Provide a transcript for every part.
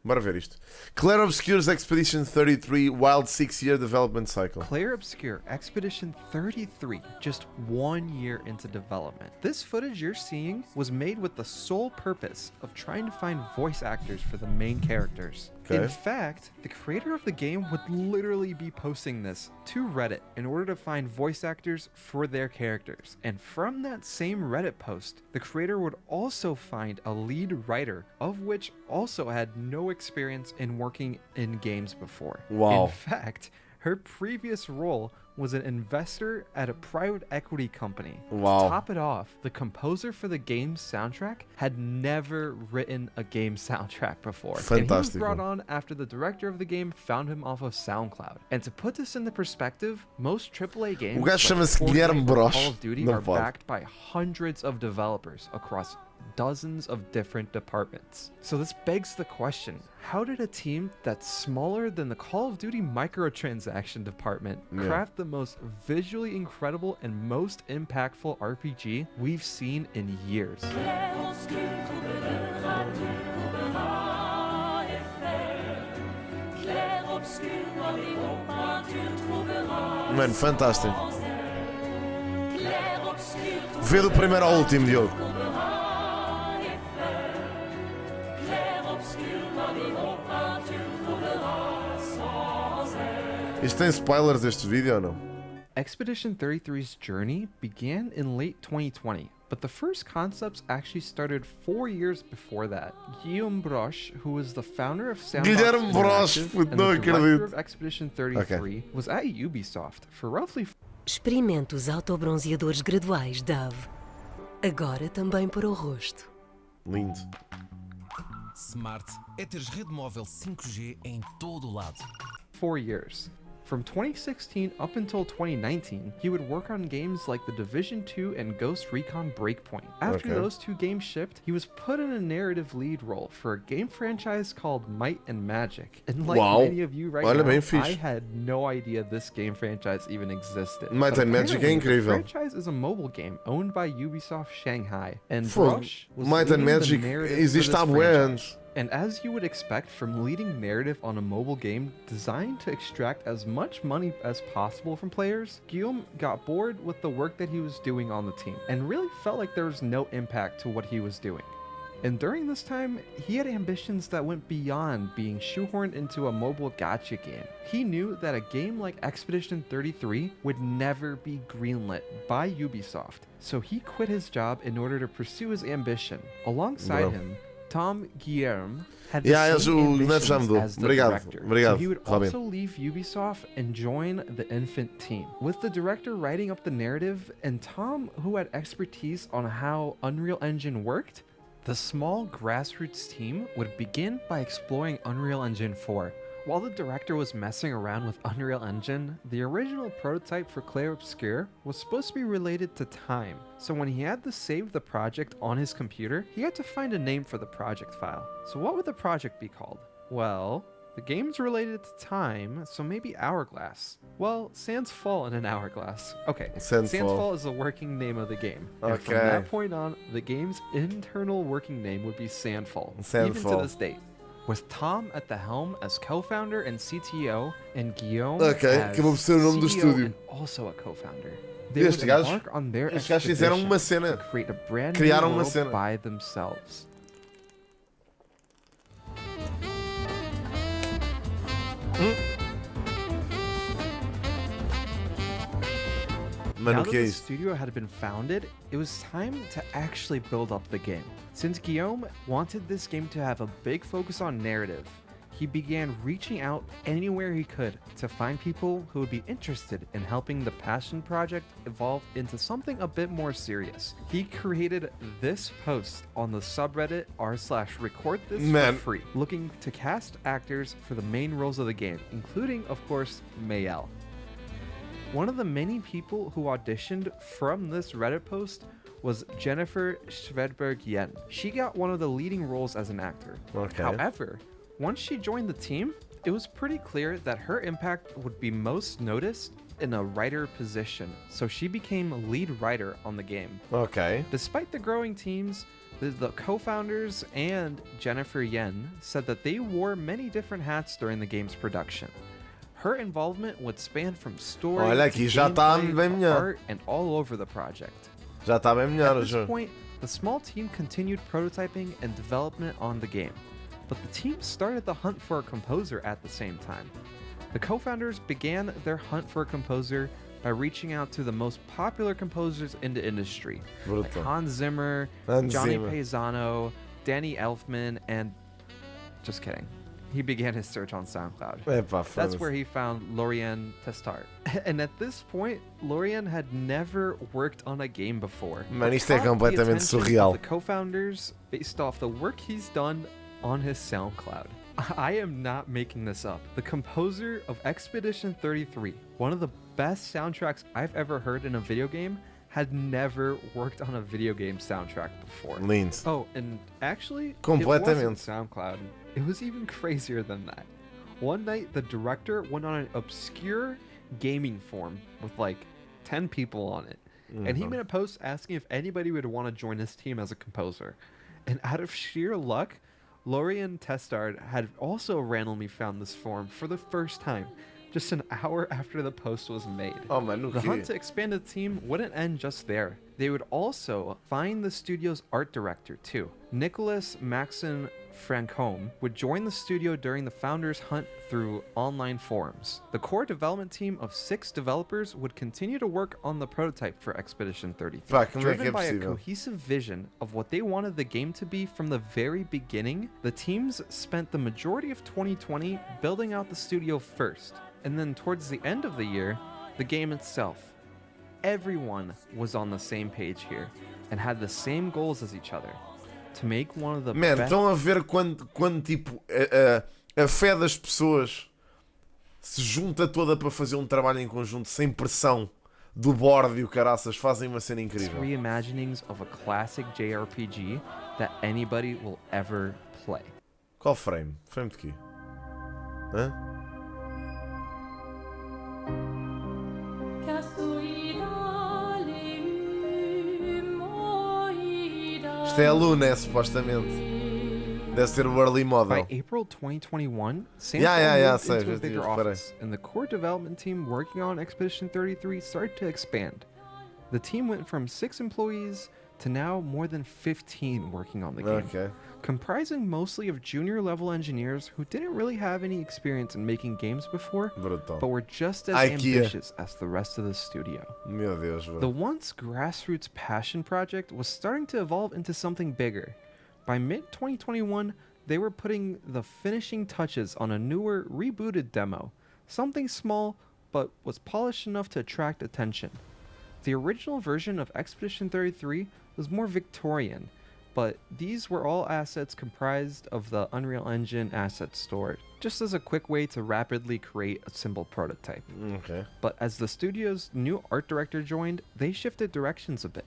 Bora ver isto. Clair Obscur's Expedition 33 Wild 6-year development cycle. Clair Obscur Expedition 33, just 1 year into development. This footage you're seeing was made with the sole purpose of trying to find voice actors for the main characters. Okay. In fact, the creator of the game would literally be posting this to Reddit in order to find voice actors for their characters. And from that same Reddit post, the creator would also find a lead writer, of which also had no experience in working in games before. Wow. In fact, her previous role was an investor at a private equity company. Wow. To top it off, the composer for the game's soundtrack had never written a game soundtrack before. And he was Fantástico. brought on after the director of the game found him off of SoundCloud. And to put this into perspective, most AAA games O gajo chama-se Fortnite Guilherme or Bros. Call of Duty Não are pode. backed by hundreds of developers across dozens of different departments. So this begs the question, how did a team that's smaller than the Call of Duty microtransaction department craft the most visually incredible and most impactful RPG we've seen in years? Mano, fantástico. Vê do primeiro ao último, Diogo. Isto tem spoilers este vídeo ou não? Expedition 33's journey began in late 2020, but the first concepts actually started 4 years before that. Guillaume Broche, who was the founder of Sandbox Guilherme Broche, Interactive puto, and não the director acredito. of Expedition 33, was at Ubisoft for roughly Experimente os autobronzeadores graduais Dove. Agora também para o rosto. Lindo. Smart é teres rede móvel 5G em todo o lado. 4 years. From 2016 up until 2019, he would work on games like The Division 2 and Ghost Recon Breakpoint. After Okay. those two games shipped, he was put in a narrative lead role for a game franchise called Might and Magic. And like Wow. many of you right Olha, now, bem fixe. I had no idea this game franchise even existed. Might But and Magic é apparently, the incrível. franchise is a mobile game owned by Ubisoft Shanghai, and Fogo. Brosh was Might and leading the Magic narrative for existe this há bué franchise. anos. And as you would expect from leading narrative on a mobile game designed to extract as much money as possible from players, Guillaume got bored with the work that he was doing on the team and really felt like there was no impact to what he was doing. And during this time, he had ambitions that went beyond being shoehorned into a mobile gacha game. He knew that a game like Expedition 33 would never be greenlit by Ubisoft, so he quit his job in order to pursue his ambition. Alongside Bro. him, Tom Guilherme had the Yeah, same o Neto já ambitions mudou. as the Obrigado, director, obrigado, so he would Robin. also leave Ubisoft and join the infant team. With the director writing up the narrative and Tom, who had expertise on how Unreal Engine worked, the small grassroots team would begin by exploring Unreal Engine 4. While the director was messing around with Unreal Engine, the original prototype for Clair Obscur was supposed to be related to time. So when he had to save the project on his computer, he had to find a name for the project file. So what would the project be called? Well, the game's related to time, so maybe Hourglass. Well, Sands Fall in an Hourglass. Okay, Sands Fall. is the working name of the game. And from Okay. that point on, the game's internal working name would be Sandfall, even Sandfall. to this date. With Tom at the helm as co-founder and CTO, and Guillaume Ok, as acabou por ser o nome do CEO estúdio. and also a co-founder. They Este would gajo- embark on their estes gajos fizeram uma expedition cena. to create a brand Criaram new uma world cena. by themselves. Mano, Now o that que é the isto? studio had been founded, it was time to actually build up the game. Since Guillaume wanted this game to have a big focus on narrative, he began reaching out anywhere he could to find people who would be interested in helping the passion project evolve into something a bit more serious. He created this post on the subreddit r/record this Man. for free, looking to cast actors for the main roles of the game, including, of course, Mayel. One of the many people who auditioned from this Reddit post was Jennifer Schvedberg-Yen. She got one of the leading roles as an actor. Okay. However, once she joined the team, it was pretty clear that her impact would be most noticed in a writer position, so she became lead writer on the game. Ok. Despite the growing teams, The co-founders and Jennifer Yen said that they wore many different hats during the game's production. Her involvement would span from story Olha, to aqui já tá gameplay, bem to melhor. art, and all over the project. Já está bem melhor At o this jogo. point, the small team continued prototyping and development on the game, but the team started the hunt for a composer at the same time. The co-founders began their hunt for a composer by reaching out to the most popular composers in the industry, like Brutal. Hans Zimmer, Hans Johnny Zimmer. Paisano, Danny Elfman, and just kidding. He began his search on SoundCloud. Epá, That's foda-se. where he found Lorien Testart. And at this point, Lorien had never worked on a game before. Mano, but isto é caught the completamente attention of surreal. The co-founders based off the work he's done on his SoundCloud. I am not making this up. The composer of Expedition 33, one of the best soundtracks I've ever heard in a video game, had never worked on a video game soundtrack before. Lindo. Oh, and actually, it Completamente. wasn't SoundCloud. It was even crazier than that. One night, the director went on an obscure gaming forum with like 10 people on it. And he made a post asking if anybody would want to join his team as a composer. And out of sheer luck, Lorien Testard had also randomly found this forum for the first time, just an hour after the post was made. Oh, mano, o The hunt quê? to expand the team wouldn't end just there. They would also find the studio's art director too. Nicholas Maxon Francombe would join the studio during the founders' hunt through online forums. The core development team of 6 developers would continue to work on the prototype for Expedition 33. Pá, como é que Driven é by a possível? cohesive vision of what they wanted the game to be from the very beginning, the teams spent the majority of 2020 building out the studio first, and then towards the end of the year, the game itself. Everyone was on the same page here and had the same goals as each other. To make one of the Man, best estão a ver quando tipo, a fé das pessoas se junta toda para fazer um trabalho em conjunto sem pressão do board e o caraças, fazem uma cena incrível. reimaginings of a classic JRPG that anybody will ever play. Qual frame? Frame de quê? Hã? Isto é a Luna, supostamente. Deve ser o early By model. April 2021, Samsung yeah, moved sei, into a já bigger tinha reparado. office, and the core development team working on Expedition 33 started to expand. The team went from 6 employees to now more than 15 working on the game, Ok. comprising mostly of junior-level engineers who didn't really have any experience in making games before, Brutal. but were just as IKEA. ambitious as the rest of the studio. Meu Deus, velho. The once grassroots passion project was starting to evolve into something bigger. By mid-2021, they were putting the finishing touches on a newer, rebooted demo. Something small, but was polished enough to attract attention. The original version of Expedition 33 was more Victorian, but these were all assets comprised of the Unreal Engine asset store, just as a quick way to rapidly create a simple prototype. Ok. But as the studio's new art director joined, they shifted directions a bit.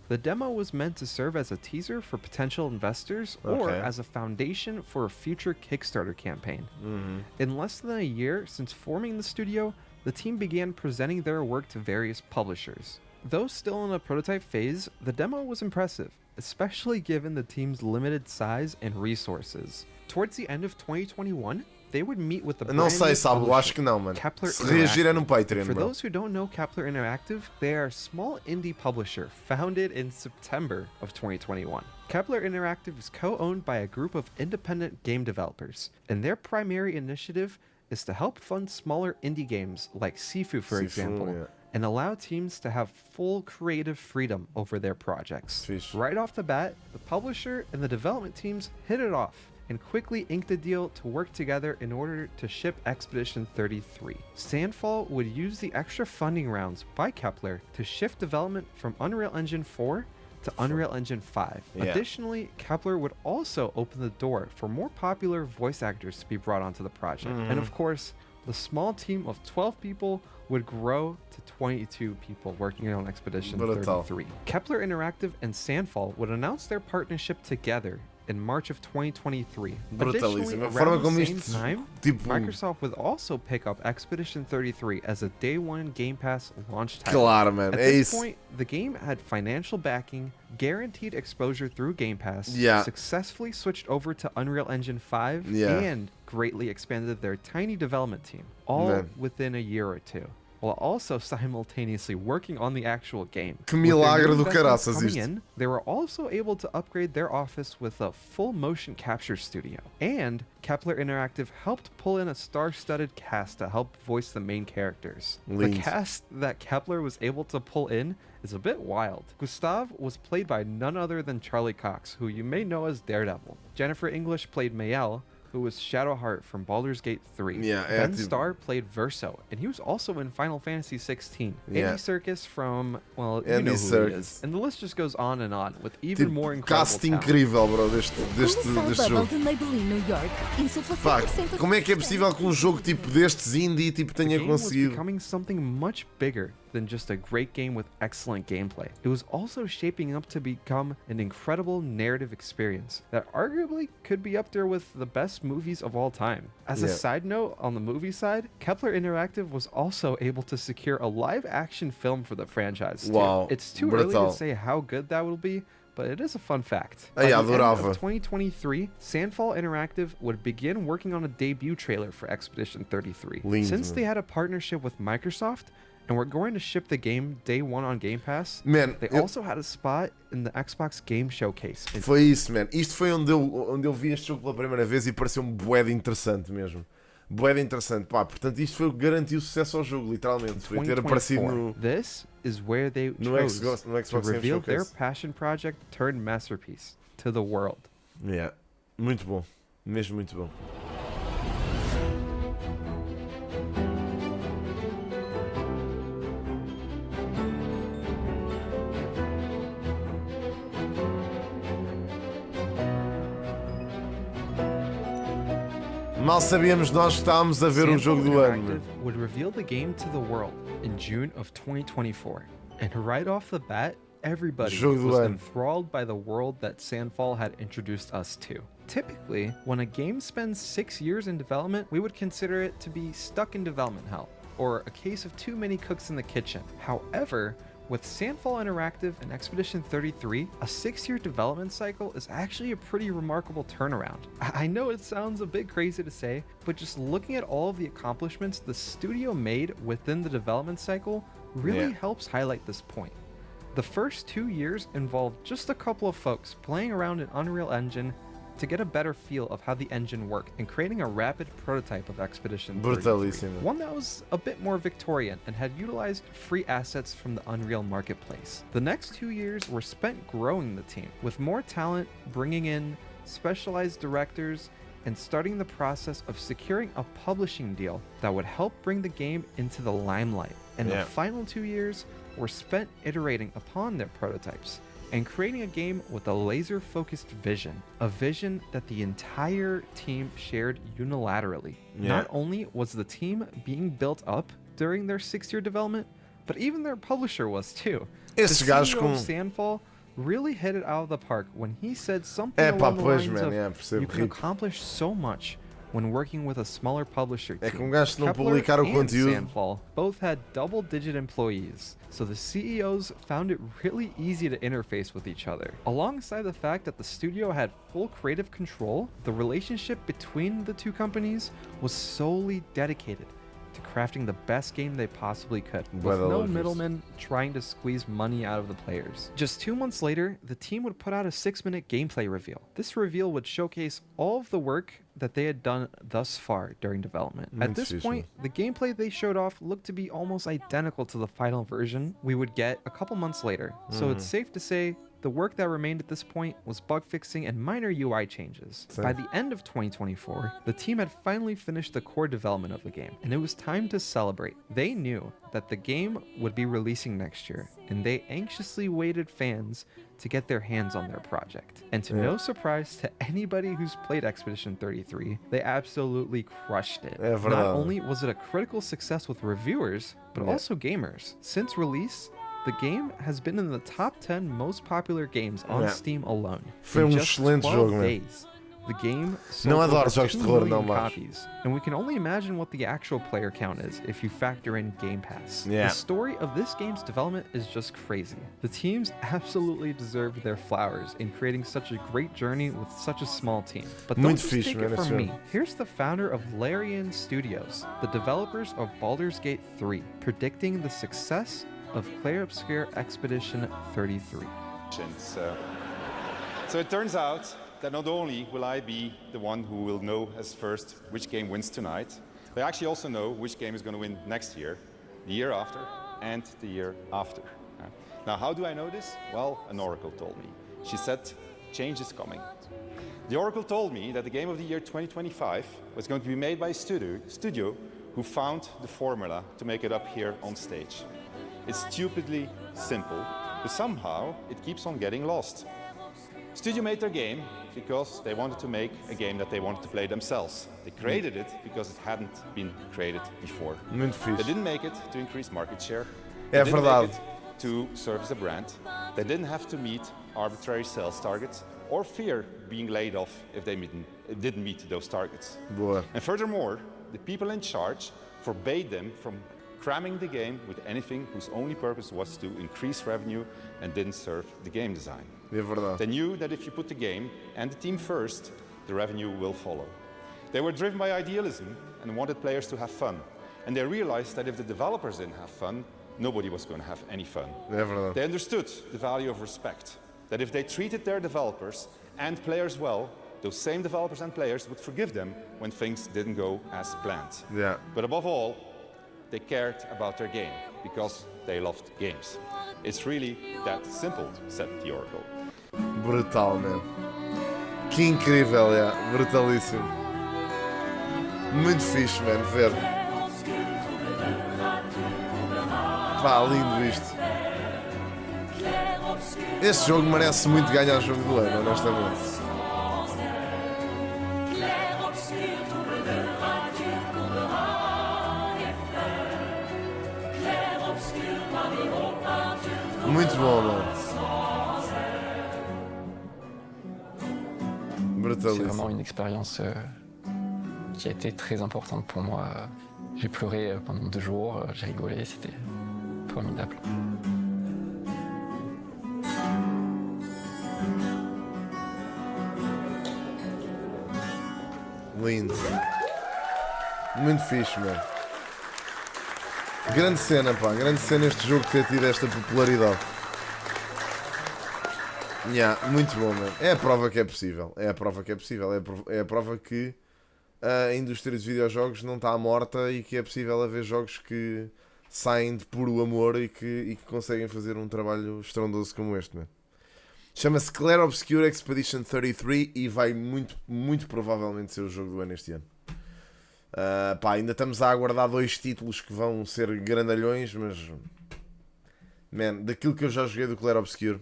The demo was meant to serve as a teaser for potential investors or Okay. as a foundation for a future Kickstarter campaign. Uhum. In less than a year since forming the studio, the team began presenting their work to various publishers. Though still in a prototype phase, the demo was impressive, especially given the team's limited size and resources. Towards the end of 2021, they would meet with the Não brand sei, new sabe? Eu acho publisher, que não, mano. Kepler Se reagir é no Interactive. Patreon, For bro. those who don't know Kepler Interactive, they are a small indie publisher founded in September of 2021. Kepler Interactive is co-owned by a group of independent game developers, and their primary initiative is to help fund smaller indie games like Sifu, for Sifu, example, yeah. and allow teams to have full creative freedom over their projects. Fixe. Right off the bat, the publisher and the development teams hit it off and quickly inked a deal to work together in order to ship Expedition 33. Sandfall would use the extra funding rounds by Kepler to shift development from Unreal Engine 4 to Unreal Engine 5. Yeah. Additionally, Kepler would also open the door for more popular voice actors to be brought onto the project. And of course, the small team of 12 people would grow to 22 people working on Expedition Brutal. 33. Kepler Interactive and Sandfall would announce their partnership together in March of 2023. Additionally, Brutalíssimo. A around forma the como same isto, time, tipo, Microsoft would also pick up Expedition 33 as a day one Game Pass launch title. claro, mano, At é this isso. point, the game had financial backing, guaranteed exposure through Game Pass, Yeah. successfully switched over to Unreal Engine 5, Yeah. and greatly expanded their tiny development team, all Man. within a year or two, while also simultaneously working on the actual game. Que With their new milagre do investments caraças coming isto. in, they were also able to upgrade their office with a full motion capture studio. And Kepler Interactive helped pull in a star-studded cast to help voice the main characters. Lindo. The cast that Kepler was able to pull in is a bit wild. Gustav was played by none other than Charlie Cox, who you may know as Daredevil. Jennifer English played Mayel, who was Shadowheart from Baldur's Gate 3. Yeah, Ben tipo- Starr played Verso, and he was also in Final Fantasy 16. Yeah. Andy Serkis from, well, you Andy know who he Serkis. is. And the list just goes on, with even Tipo, more incredible cast talent. incrível, bro, deste Colossal Bubble jogo. de Maybelline New York insufla Pá, 100% como é que é possível que um jogo tipo destes indie tipo, The tenha game was conseguido? becoming something much bigger than just a great game with excellent gameplay. It was also shaping up to become an incredible narrative experience that arguably could be up there with the best movies of all time. As a Yeah. side note, on the movie side, Kepler Interactive was also able to secure a live-action film for the franchise. Too. Wow, It's too early brutal. to say how good that will be, but it is a fun fact. Ai, By the end adorava. of 2023, Sandfall Interactive would begin working on a debut trailer for Expedition 33. Lindo, Since mano. they had a partnership with Microsoft and were going to ship the game day one on Game Pass, Man, they eu- also had a spot in the Xbox Game Showcase. Foi isso, man. Isto foi onde eu vi este jogo pela primeira vez e pareceu-me bué de interessante mesmo. Bué de interessante. Pá, portanto, isto foi o que garantiu sucesso ao jogo, literalmente. Foi ter aparecido 2024. no... This is where they No chose Xbox- no to Xbox Game reveal their Showcase. passion project turned masterpiece to the world. Yeah. Muito bom. Mesmo muito bom. Mal sabíamos nós que estávamos a ver o jogo do ano. Interactive would reveal the game to the world in June of 2024. And right off the bat, everybody Jogo do was ano. enthralled by the world that Sandfall had introduced us to. Typically, when a game spends 6 years in development, we would consider it to be stuck in development hell, or a case of too many cooks in the kitchen. However, with Sandfall Interactive and Expedition 33, a 6-year development cycle is actually a pretty remarkable turnaround. I know it sounds a bit crazy to say, but just looking at all of the accomplishments the studio made within the development cycle really Yeah. helps highlight this point. The first 2 years involved just a couple of folks playing around in Unreal Engine to get a better feel of how the engine worked and creating a rapid prototype of Expedition 33. Brutalíssimo. One that was a bit more Victorian and had utilized free assets from the Unreal marketplace. The next 2 years were spent growing the team, with more talent, bringing in specialized directors, and starting the process of securing a publishing deal that would help bring the game into the limelight. And Yeah. the final 2 years were spent iterating upon their prototypes and creating a game with a laser-focused vision, a vision that the entire team shared unilaterally. Yeah. Not only was the team being built up during their 6-year development, but even their publisher was too. Esses The gajos CEO com... of Sandfall really hit it out of the park when he said something É pá, along the pois, lines man, of, yeah, percebo, you can rip. accomplish so much when working with a smaller publisher É team. que um gajo se não Kepler publicar o and conteúdo... Sandfall both had double-digit employees, so the CEOs found it really easy to interface with each other. Alongside the fact that the studio had full creative control, the relationship between the two companies was solely dedicated to crafting the best game they possibly could, Bué with da no loucos. middlemen trying to squeeze money out of the players. Just 2 months later, the team would put out a 6-minute gameplay reveal. This reveal would showcase all of the work that they had done thus far during development. At this Interesting. point, the gameplay they showed off looked to be almost identical to the final version we would get a couple months later. So it's safe to say the work that remained at this point was bug fixing and minor UI changes. Same. By the end of 2024, the team had finally finished the core development of the game, and it was time to celebrate. They knew that the game would be releasing next year, and they anxiously waited fans to get their hands on their project. And to Yeah. no surprise to anybody who's played Expedition 33, they absolutely crushed it. É verdade. Not only was it a critical success with reviewers, but Yeah. also gamers. Since release, The game has been in the top 10 most popular games on Yeah. Steam alone. Foi In just just excelente 12 jogo, man. days, the game Não sold adoro over jogos de 2 terror, million não, mas- copies, and we can only imagine what the actual player count is if you factor in Game Pass. Yeah. The story of this game's development is just crazy. The teams absolutely deserved their flowers in creating such a great journey with such a small team. But don't Muito just fixe, take man, it esse from me. jogo. Here's the founder of Larian Studios, the developers of Baldur's Gate 3, predicting the success of Clair Obscur Expedition 33. So it turns out that not only will I be the one who will know as first which game wins tonight, but I actually also know which game is going to win next year, the year after, and the year after. Now, how do I know this? Well, an oracle told me. She said, change is coming. The oracle told me that the game of the year 2025 was going to be made by a studio who found the formula to make it up here on stage. It's stupidly simple, but somehow it keeps on getting lost. Studio made their game because they wanted to make a game that they wanted to play themselves. They created it because it hadn't been created before. Muito They fixe. didn't make it to increase market share. É They didn't verdade. make it to service a brand. They didn't have to meet arbitrary sales targets or fear being laid off if they didn't meet those targets. Boa. And furthermore, the people in charge forbade them from cramming the game with anything whose only purpose was to increase revenue and didn't serve the game design. É verdade. They knew that if you put the game and the team first, the revenue will follow. They were driven by idealism and wanted players to have fun. And they realized that if the developers didn't have fun, nobody was going to have any fun. É verdade. They understood the value of respect, that if they treated their developers and players well, those same developers and players would forgive them when things didn't go as planned. Yeah. But above all, they cared about their game because they loved games. It's really that simple, said the oracle. Brutal, man. Que incrível, é. Brutalíssimo. Muito fixe, man, ver. Pá, lindo isto. Este jogo merece muito ganhar jogo do ano, honestamente. Muito bom, mano. C'est Brutalíssimo. vraiment une expérience qui a été très importante pour moi. J'ai pleuré pendant 2 jours, j'ai rigolé, c'était formidable. Lindo. Muito fixe, mano. Grande cena, pá. Grande cena este jogo ter tido esta popularidade. Yeah, muito bom, mano. É a prova que é possível. É a prova que é possível. É a prova que a indústria dos videojogos não está morta e que é possível haver jogos que saem de puro amor e que conseguem fazer um trabalho estrondoso como este, mano. Chama-se Clair Obscur Expedition 33 e vai muito provavelmente ser o jogo do ano este ano. Pá, ainda estamos a aguardar 2 títulos que vão ser grandalhões, mas man, daquilo que eu já joguei do Clair Obscur,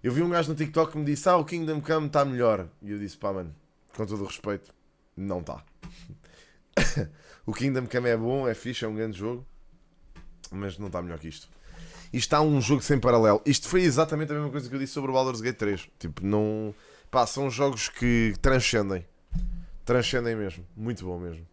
eu vi um gajo no TikTok que me disse: o Kingdom Come está melhor. E eu disse: pá, mano, com todo o respeito, não está. O Kingdom Come é bom, é fixe, é um grande jogo, mas não está melhor que isto. Isto está um jogo sem paralelo. Isto foi exatamente a mesma coisa que eu disse sobre o Baldur's Gate 3. Tipo, não. Pá, são jogos que transcendem. Transcendem mesmo. Muito bom mesmo.